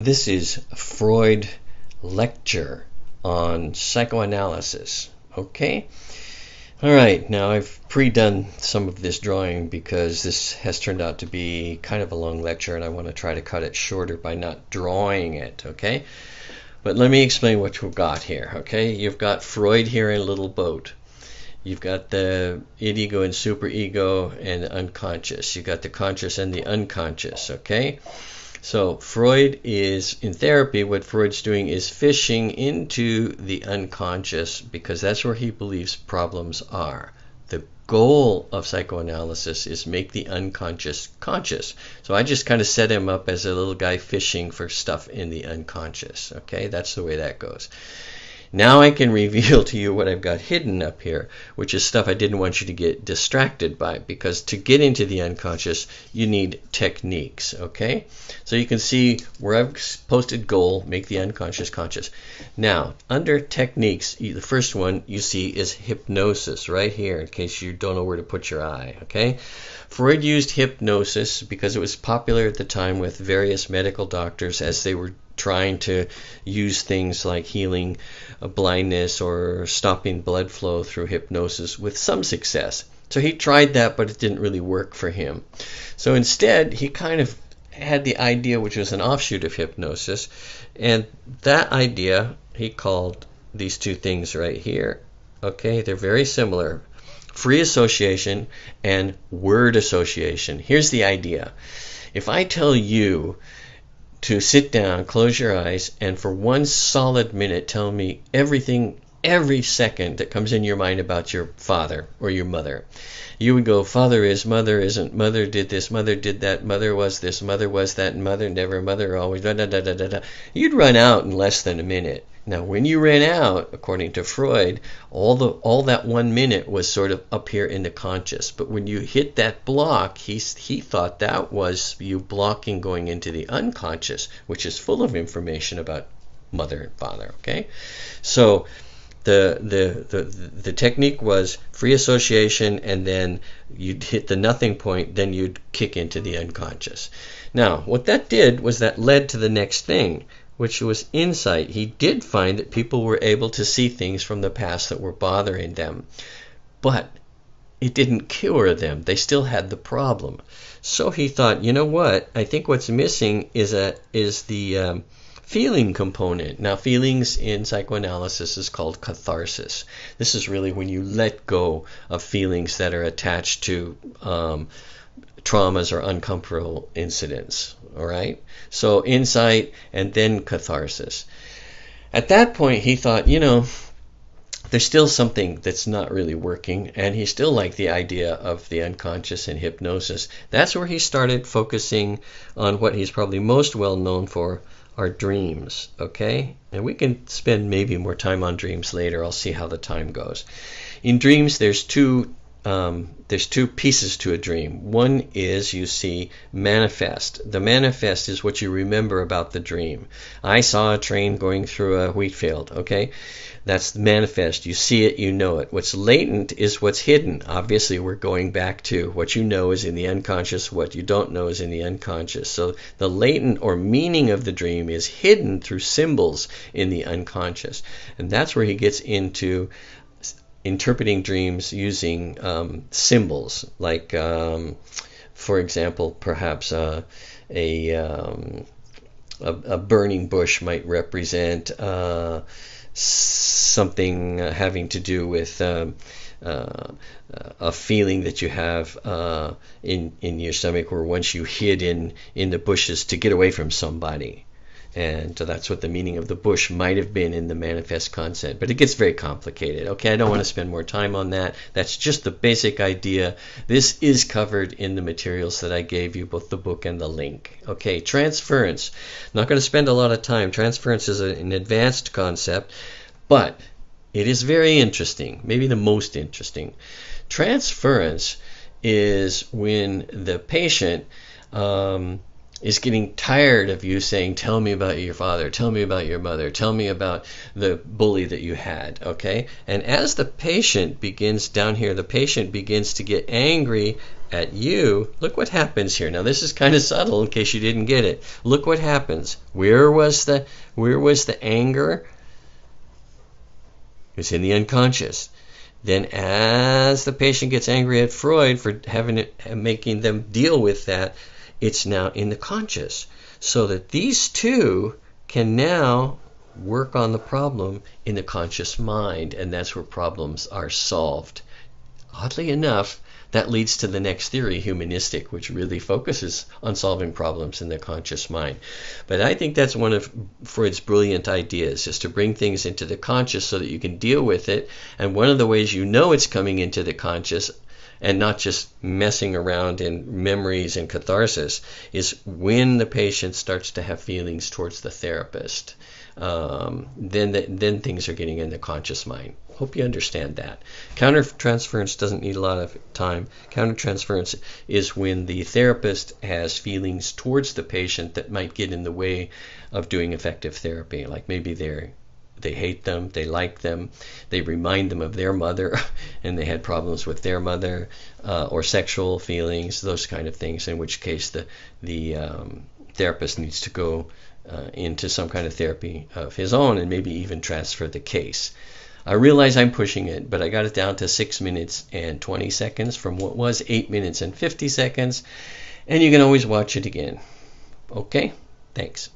This is Freud lecture on psychoanalysis. Okay? All right, now I've pre-done some of this drawing because this has turned out to be kind of a long lecture and I want to try to cut it shorter by not drawing it, okay? But let me explain what we've got here, okay? You've got Freud here in a little boat. You've got the id ego and superego and the unconscious. You've got the conscious and the unconscious, okay? So Freud is, in therapy, what Freud's doing is fishing into the unconscious because that's where he believes problems are. The goal of psychoanalysis is make the unconscious conscious. So I just kind of set him up as a little guy fishing for stuff in the unconscious. Okay, that's the way that goes. Now I can reveal to you what I've got hidden up here, which is stuff I didn't want you to get distracted by, because to get into the unconscious, you need techniques, okay? So you can see where I've posted goal, make the unconscious conscious. Now, under techniques, the first one you see is hypnosis, right here, in case you don't know where to put your eye, okay? Freud used hypnosis because it was popular at the time with various medical doctors as they were trying to use things like healing blindness or stopping blood flow through hypnosis with some success. So he tried that, but it didn't really work for him. So instead, he kind of had the idea, which was an offshoot of hypnosis, and that idea he called these two things right here. Okay, they're very similar. Free association and word association. Here's the idea. If I tell you to sit down, close your eyes, and for 1 solid minute tell me everything, every second that comes in your mind about your father or your mother. You would go, father is, mother isn't, mother did this, mother did that, mother was this, mother was that, mother never, mother always, da da da da da da. You'd run out in less than a minute. Now, when you ran out, according to Freud, all that 1 minute was sort of up here in the conscious. But when you hit that block, he thought that was you blocking going into the unconscious, which is full of information about mother and father. Okay, so the technique was free association, and then you'd hit the nothing point, then you'd kick into the unconscious. Now, what that did was that led to the next thing, which was insight. He did find that people were able to see things from the past that were bothering them, but it didn't cure them. They still had the problem. So he thought, you know what? I think what's missing is the feeling component. Now, feelings in psychoanalysis is called catharsis. This is really when you let go of feelings that are attached to traumas or uncomfortable incidents. All right, so insight and then catharsis. At that point, he thought, you know, there's still something that's not really working, and he still liked the idea of the unconscious and hypnosis. That's where he started focusing on what he's probably most well known for, are dreams. Okay, and we can spend maybe more time on dreams later. I'll see how the time goes. In dreams, there's two pieces to a dream. One is, you see, manifest. The manifest is what you remember about the dream. I saw a train going through a wheat field, okay? That's the manifest. You see it, you know it. What's latent is what's hidden. Obviously, we're going back to what you know is in the unconscious, what you don't know is in the unconscious. So the latent or meaning of the dream is hidden through symbols in the unconscious. And that's where he gets into interpreting dreams using symbols, like, for example, perhaps a burning bush might represent something having to do with a feeling that you have in your stomach, or once you hid in the bushes to get away from somebody. And so that's what the meaning of the bush might have been in the manifest concept. But it gets very complicated. Okay, I don't want to spend more time on that. That's just the basic idea. This is covered in the materials that I gave you, both the book and the link. Okay, transference. Not going to spend a lot of time. Transference is an advanced concept, but it is very interesting, maybe the most interesting. Transference is when the patient is getting tired of you saying, tell me about your father, tell me about your mother, tell me about the bully that you had, okay? And as the patient begins down here, the patient begins to get angry at you, look what happens here. Now this is kind of subtle in case you didn't get it. Look what happens. Where was the anger? It's in the unconscious. Then as the patient gets angry at Freud for making them deal with that, it's now in the conscious. So that these two can now work on the problem in the conscious mind, and that's where problems are solved. Oddly enough, that leads to the next theory, humanistic, which really focuses on solving problems in the conscious mind. But I think that's one of Freud's brilliant ideas, is to bring things into the conscious so that you can deal with it. And one of the ways you know it's coming into the conscious and not just messing around in memories and catharsis is when the patient starts to have feelings towards the therapist. Then things are getting in the conscious mind. Hope you understand that. Countertransference doesn't need a lot of time. Countertransference is when the therapist has feelings towards the patient that might get in the way of doing effective therapy. Like maybe they hate them, they like them, they remind them of their mother, and they had problems with their mother, or sexual feelings, those kind of things, in which case the therapist needs to go into some kind of therapy of his own and maybe even transfer the case. I realize I'm pushing it, but I got it down to 6 minutes and 20 seconds from what was 8 minutes and 50 seconds, and you can always watch it again. Okay? Thanks.